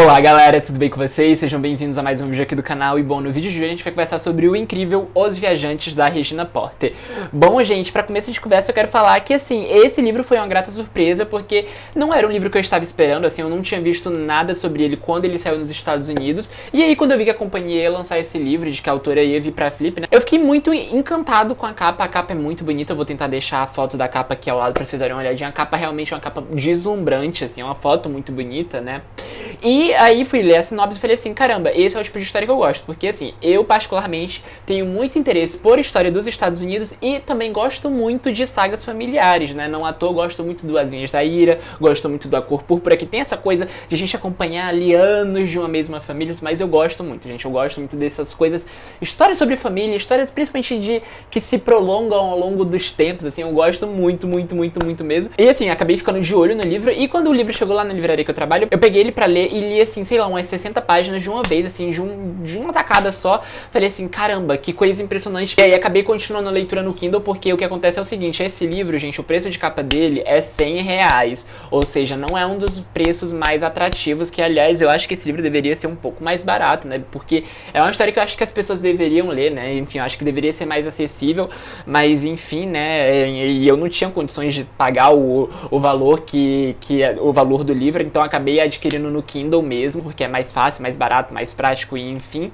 Olá galera, tudo bem com vocês? Sejam bem-vindos a mais um vídeo aqui do canal. E bom, no vídeo de hoje a gente vai conversar sobre o incrível Os Viajantes, da Regina Porter. Bom, gente, para começo de conversa eu quero falar que, assim, esse livro foi uma grata surpresa, porque não era um livro que eu estava esperando, assim, eu não tinha visto nada sobre ele quando ele saiu nos Estados Unidos. E aí, quando eu vi que a companhia ia lançar esse livro, de que a autora ia vir pra Flip, né, eu fiquei muito encantado com a capa é muito bonita, eu vou tentar deixar a foto da capa aqui ao lado pra vocês darem uma olhadinha. A capa realmente é uma capa deslumbrante, assim, é uma foto muito bonita, né. E aí fui ler a sinopse e falei assim, caramba, esse é o tipo de história que eu gosto, porque assim, eu particularmente tenho muito interesse por história dos Estados Unidos e também gosto muito de sagas familiares, né, não à toa gosto muito do As Vinhas da Ira, gosto muito do A Cor Púrpura, que tem essa coisa de a gente acompanhar ali anos de uma mesma família, mas eu gosto muito, gente, eu gosto muito dessas coisas, histórias sobre família, histórias principalmente de que se prolongam ao longo dos tempos, assim, eu gosto muito mesmo. E assim, acabei ficando de olho no livro, e quando o livro chegou lá na livraria que eu trabalho, eu peguei ele pra ler e li, assim, sei lá, umas 60 páginas de uma vez, assim, de uma tacada só. Falei assim, caramba, que coisa impressionante. E aí acabei continuando a leitura no Kindle, porque o que acontece é o seguinte, esse livro, gente, o preço de capa dele é R$100, ou seja, não é um dos preços mais atrativos, que aliás, eu acho que esse livro deveria ser um pouco mais barato, né, porque é uma história que eu acho que as pessoas deveriam ler, né, enfim, eu acho que deveria ser mais acessível, mas enfim, né, e eu não tinha condições de pagar o valor o valor do livro, então acabei adquirindo no Kindle mesmo, porque é mais fácil, mais barato, mais prático e enfim.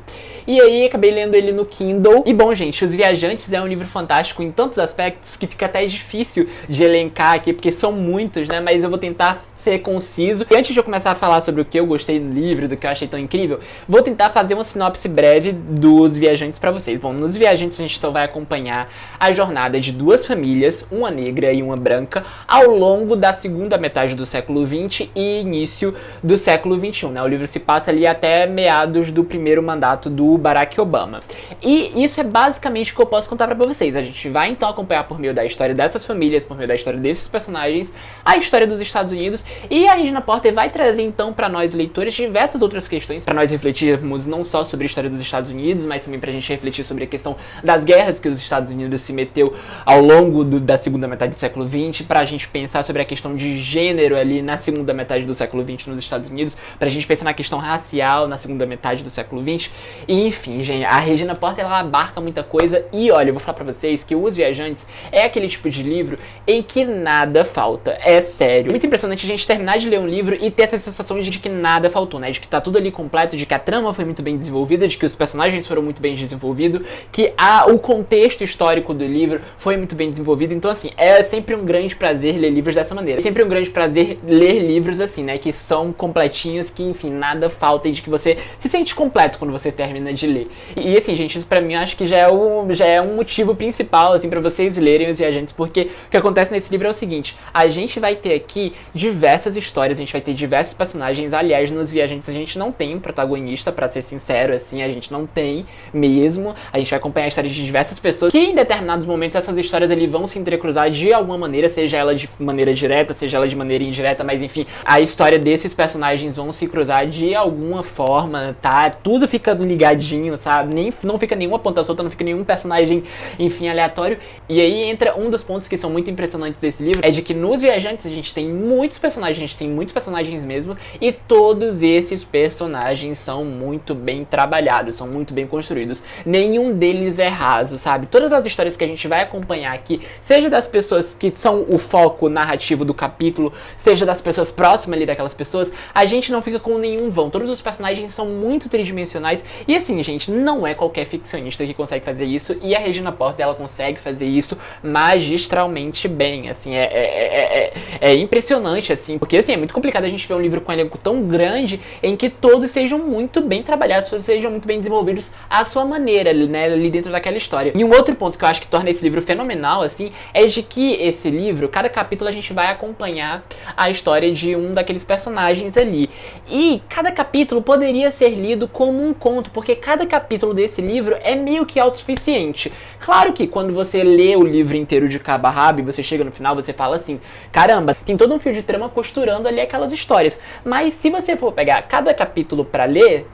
E aí acabei lendo ele no Kindle. E bom, gente, Os Viajantes é um livro fantástico em tantos aspectos que fica até difícil de elencar aqui, porque são muitos, né, mas eu vou tentar ser conciso. E antes de eu começar a falar sobre o que eu gostei do livro, do que eu achei tão incrível, vou tentar fazer uma sinopse breve dos Viajantes pra vocês. Bom, nos Viajantes a gente então vai acompanhar a jornada de duas famílias, uma negra e uma branca, ao longo da segunda metade do século XX e início do século XXI, né? O livro se passa ali até meados do primeiro mandato do Barack Obama. E isso é basicamente o que eu posso contar pra vocês. A gente vai então acompanhar por meio da história dessas famílias, por meio da história desses personagens, a história dos Estados Unidos. E a Regina Porter vai trazer então para nós leitores diversas outras questões, para nós refletirmos não só sobre a história dos Estados Unidos, mas também pra gente refletir sobre a questão das guerras que os Estados Unidos se meteu ao longo da segunda metade do século XX, pra gente pensar sobre a questão de gênero ali na segunda metade do século XX nos Estados Unidos, pra gente pensar na questão racial na segunda metade do século XX, e enfim, gente, a Regina Porter ela abarca muita coisa, e olha, eu vou falar pra vocês que Os Viajantes é aquele tipo de livro em que nada falta, é sério. Muito impressionante a gente terminar de ler um livro e ter essa sensação de que nada faltou, né? De que tá tudo ali completo, de que a trama foi muito bem desenvolvida, de que os personagens foram muito bem desenvolvidos, que o contexto histórico do livro foi muito bem desenvolvido. Então, assim, é sempre um grande prazer ler livros dessa maneira. É sempre um grande prazer ler livros assim, né? Que são completinhos, que, enfim, nada falta e de que você se sente completo quando você termina de ler. E assim, gente, isso pra mim eu acho que já é um motivo principal, assim, pra vocês lerem Os Viajantes, porque o que acontece nesse livro é o seguinte, a gente vai ter aqui diversas histórias, a gente vai ter diversos personagens. Aliás, nos Viajantes a gente não tem um protagonista, pra ser sincero, assim, a gente não tem mesmo. A gente vai acompanhar a história de diversas pessoas que em determinados momentos essas histórias ali vão se entrecruzar de alguma maneira, seja ela de maneira direta, seja ela de maneira indireta, mas enfim, a história desses personagens vão se cruzar de alguma forma, tá? Tudo fica ligadinho, sabe? Não fica nenhuma ponta solta, não fica nenhum personagem, enfim, aleatório. E aí entra um dos pontos que são muito impressionantes desse livro, é de que nos Viajantes a gente tem muitos personagens, a gente tem muitos personagens mesmo, e todos esses personagens são muito bem trabalhados, são muito bem construídos. Nenhum deles é raso, sabe? Todas as histórias que a gente vai acompanhar aqui, seja das pessoas que são o foco narrativo do capítulo, seja das pessoas próximas ali daquelas pessoas, a gente não fica com nenhum vão. Todos os personagens são muito tridimensionais, e assim, gente, não é qualquer ficcionista que consegue fazer isso, e a Regina Porter, ela consegue fazer isso magistralmente bem, assim, é impressionante, assim, porque assim, é muito complicado a gente ver um livro com um elenco tão grande em que todos sejam muito bem trabalhados, todos sejam muito bem desenvolvidos à sua maneira, né, ali dentro daquela história. E um outro ponto que eu acho que torna esse livro fenomenal, assim, é de que esse livro, cada capítulo a gente vai acompanhar a história de um daqueles personagens ali. E cada capítulo poderia ser lido como um conto, porque cada capítulo desse livro é meio que autossuficiente. Claro que quando você lê o livro inteiro de cabo a rabo e você chega no final, você fala assim, caramba, tem todo um fio de trama costurando ali aquelas histórias. Mas se você for pegar cada capítulo pra ler,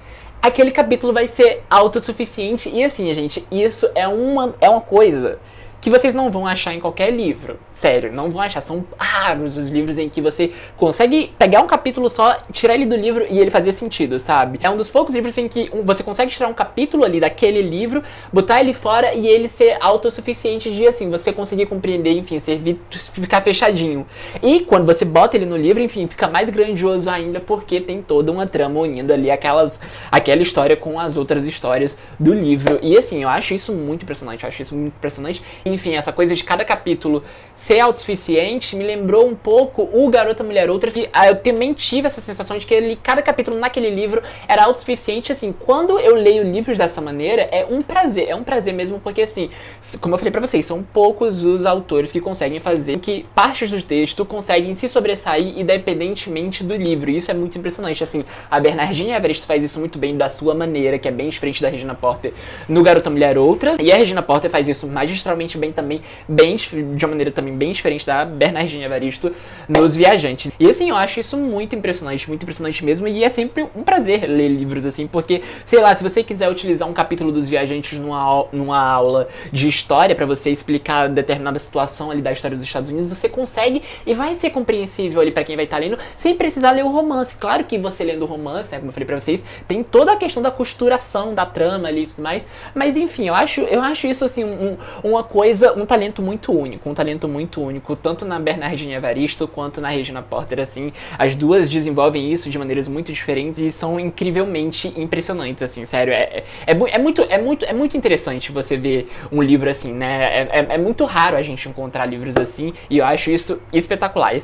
aquele capítulo vai ser autossuficiente. E assim, gente, isso é uma coisa que vocês não vão achar em qualquer livro. Sério, não vão achar. São raros os livros em que você consegue pegar um capítulo só, tirar ele do livro e ele fazer sentido, sabe? É um dos poucos livros em que você consegue tirar um capítulo ali daquele livro, botar ele fora e ele ser autossuficiente de, assim, você conseguir compreender, enfim, ficar fechadinho. E quando você bota ele no livro, enfim, fica mais grandioso ainda porque tem toda uma trama unindo ali aquela história com as outras histórias do livro. E, assim, eu acho isso muito impressionante, Enfim, essa coisa de cada capítulo ser autossuficiente me lembrou um pouco o Garota Mulher Outra, que eu também tive essa sensação de que cada capítulo naquele livro era autossuficiente, assim, quando eu leio livros dessa maneira, é um prazer mesmo, porque, assim, como eu falei pra vocês, são poucos os autores que conseguem fazer que partes do texto conseguem se sobressair independentemente do livro, e isso é muito impressionante, assim, a Bernardine Evaristo faz isso muito bem da sua maneira, que é bem diferente da Regina Porter no Garota Mulher Outra, e a Regina Porter faz isso magistralmente bem também, de uma maneira também bem diferente da Bernardine Evaristo nos Viajantes. E, assim, eu acho isso muito impressionante mesmo, e é sempre um prazer ler livros assim, porque, sei lá, se você quiser utilizar um capítulo dos Viajantes numa aula de história pra você explicar determinada situação ali da história dos Estados Unidos, você consegue e vai ser compreensível ali pra quem vai estar lendo, sem precisar ler o romance. Claro que você lendo o romance, né, como eu falei pra vocês, tem toda a questão da costuração da trama ali e tudo mais, mas enfim, eu acho isso, assim, um talento muito único, tanto na Bernardine Evaristo quanto na Regina Porter, assim, as duas desenvolvem isso de maneiras muito diferentes e são incrivelmente impressionantes, assim, sério, é muito interessante você ver um livro assim, né, é muito raro a gente encontrar livros assim, e eu acho isso espetacular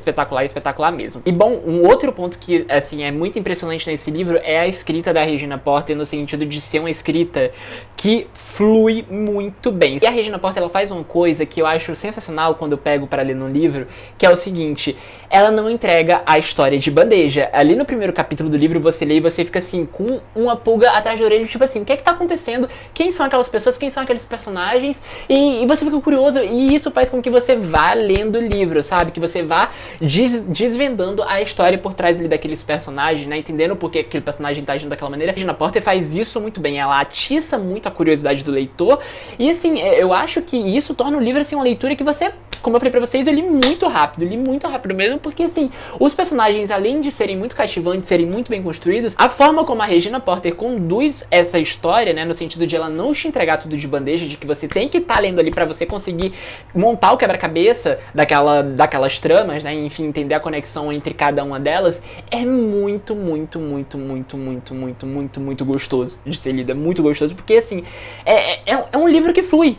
mesmo. E bom, um outro ponto que, assim, é muito impressionante nesse livro é a escrita da Regina Porter, no sentido de ser uma escrita que flui muito bem. E a Regina Porter, ela faz uma coisa que eu acho sensacional quando eu pego para ler num livro, que é o seguinte, ela não entrega a história de bandeja. Ali no primeiro capítulo do livro, você lê e você fica assim, com uma pulga atrás da orelha, tipo assim, o que é que tá acontecendo? Quem são aquelas pessoas? Quem são aqueles personagens? E você fica curioso, e isso faz com que você vá lendo o livro, sabe? Que você vá desvendando a história por trás ali daqueles personagens, né? Entendendo por que aquele personagem tá agindo daquela maneira. A Regina Porter faz isso muito bem, ela atiça muito a curiosidade do leitor, e assim, eu acho que isso torna o livro, assim, uma leitura que você, como eu falei pra vocês, eu li muito rápido mesmo, porque, assim, os personagens, além de serem muito cativantes, serem muito bem construídos, a forma como a Regina Porter conduz essa história, né, no sentido de ela não te entregar tudo de bandeja, de que você tem que estar lendo ali pra você conseguir montar o quebra-cabeça daquelas tramas, né, enfim, entender a conexão entre cada uma delas, é muito gostoso de ser lido, é muito gostoso, porque, assim, é um livro que flui,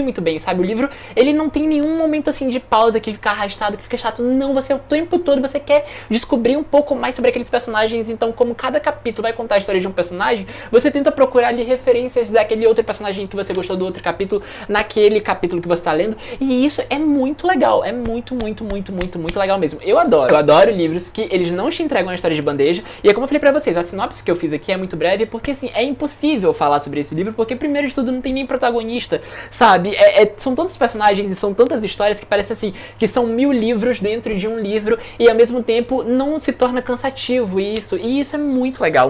muito bem, sabe? O livro, ele não tem nenhum momento, assim, de pausa que fica arrastado, que fica chato, não, você o tempo todo você quer descobrir um pouco mais sobre aqueles personagens, então, como cada capítulo vai contar a história de um personagem, você tenta procurar ali referências daquele outro personagem que você gostou do outro capítulo, naquele capítulo que você tá lendo, e isso é muito legal, é muito legal mesmo. Eu adoro livros que eles não te entregam a história de bandeja, e é como eu falei pra vocês, a sinopse que eu fiz aqui é muito breve, porque, assim, é impossível falar sobre esse livro, porque, primeiro de tudo, não tem nem protagonista, sabe? São tantos personagens e são tantas histórias que parece, assim, que são 1000 livros dentro de um livro, e ao mesmo tempo não se torna cansativo isso, e isso é muito legal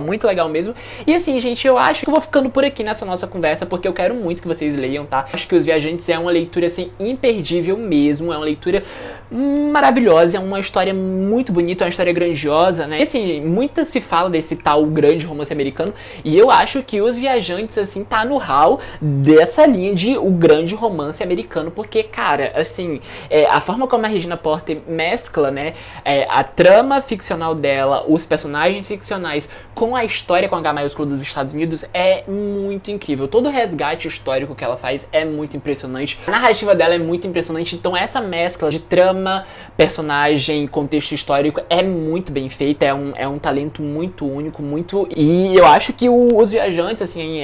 mesmo. E, assim, gente, eu acho que eu vou ficando por aqui nessa nossa conversa, porque eu quero muito que vocês leiam, tá? Acho que Os Viajantes é uma leitura, assim, imperdível mesmo, é uma leitura maravilhosa, é uma história muito bonita, é uma história grandiosa, né? E, assim, muito se fala desse tal grande romance americano, e eu acho que Os Viajantes, assim, tá no hall dessa linha de o grande romance americano, porque, cara, assim, a forma como a Regina Porter mescla, né, a trama ficcional dela, os personagens ficcionais com a história com H maiúsculo dos Estados Unidos é muito incrível. Todo o resgate histórico que ela faz é muito impressionante. A narrativa dela é muito impressionante, então essa mescla de trama, personagem, contexto histórico é muito bem feita, é um talento muito único, e eu acho que Os Viajantes, assim,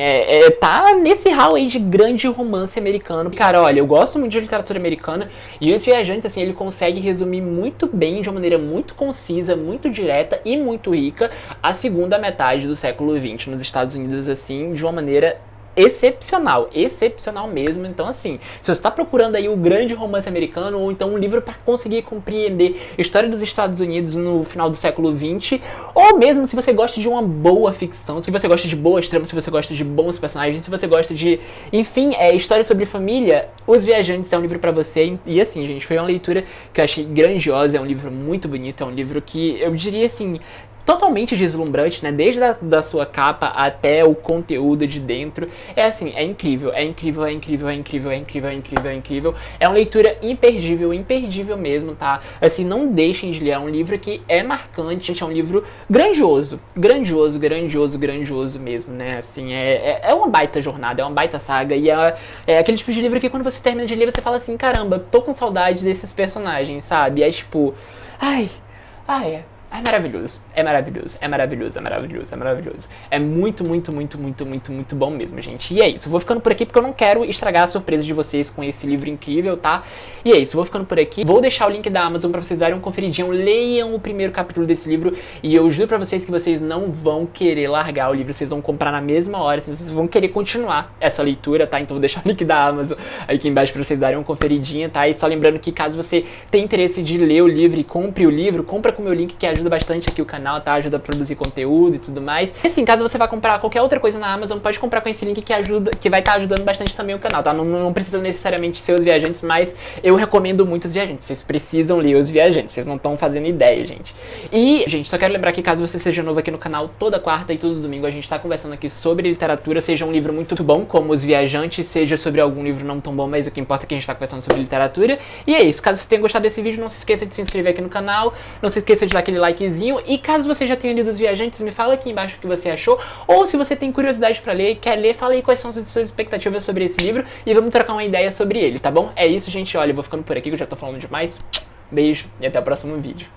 tá nesse hall aí de grande romance americano. Cara, olha, eu gosto muito de literatura americana, e Os Viajantes, assim, ele consegue resumir muito bem, de uma maneira muito concisa, muito direta e muito rica, a segunda metade do século XX nos Estados Unidos, assim, de uma maneira excepcional, excepcional mesmo. Então assim, se você tá procurando aí o grande romance americano, ou então um livro para conseguir compreender a história dos Estados Unidos no final do século XX, ou mesmo se você gosta de uma boa ficção, se você gosta de boas tramas, se você gosta de bons personagens, se você gosta de, enfim, história sobre família, Os Viajantes é um livro pra você. E assim, gente, foi uma leitura que eu achei grandiosa, é um livro muito bonito, é um livro que eu diria assim, totalmente deslumbrante, né? Desde da sua capa até o conteúdo de dentro. É assim, é incrível, é incrível, é incrível, é incrível, é incrível, é incrível, é incrível. É uma leitura imperdível, imperdível mesmo, tá? Assim, não deixem de ler, é um livro que é marcante, é um livro grandioso, grandioso, grandioso, grandioso mesmo, né? Assim, é uma baita jornada, é uma baita saga, e é aquele tipo de livro que quando você termina de ler, você fala assim, caramba, tô com saudade desses personagens, sabe? É tipo, é maravilhoso, é maravilhoso, é maravilhoso, é maravilhoso, é maravilhoso. É muito, muito, muito, muito, muito, muito bom mesmo, gente. E é isso, vou ficando por aqui porque eu não quero estragar a surpresa de vocês com esse livro incrível, tá? E é isso, vou ficando por aqui. Vou deixar o link da Amazon pra vocês darem um conferidinho, leiam o primeiro capítulo desse livro e eu juro pra vocês que vocês não vão querer largar o livro, vocês vão comprar na mesma hora, vocês vão querer continuar essa leitura, tá? Então vou deixar o link da Amazon aqui embaixo pra vocês darem uma conferidinha, tá? E só lembrando que caso você tenha interesse de ler o livro e compre o livro, compra com o meu link que ajuda bastante aqui o canal, tá? Ajuda a produzir conteúdo e tudo mais. E assim, caso você vá comprar qualquer outra coisa na Amazon, pode comprar com esse link que vai estar ajudando bastante também o canal, tá? Não precisa necessariamente ser Os Viajantes, mas eu recomendo muito Os Viajantes. Vocês precisam ler Os Viajantes, vocês não estão fazendo ideia, gente. E, gente, só quero lembrar que caso você seja novo aqui no canal, toda quarta e todo domingo a gente tá conversando aqui sobre literatura, seja um livro muito bom, como Os Viajantes, seja sobre algum livro não tão bom, mas o que importa é que a gente tá conversando sobre literatura. E é isso, caso você tenha gostado desse vídeo, não se esqueça de se inscrever aqui no canal, não se esqueça de dar aquele likezinho. E caso você já tenha lido Os Viajantes, me fala aqui embaixo o que você achou. Ou se você tem curiosidade pra ler e quer ler, fala aí quais são as suas expectativas sobre esse livro e vamos trocar uma ideia sobre ele, tá bom? É isso, gente. Olha, eu vou ficando por aqui que eu já tô falando demais. Beijo e até o próximo vídeo.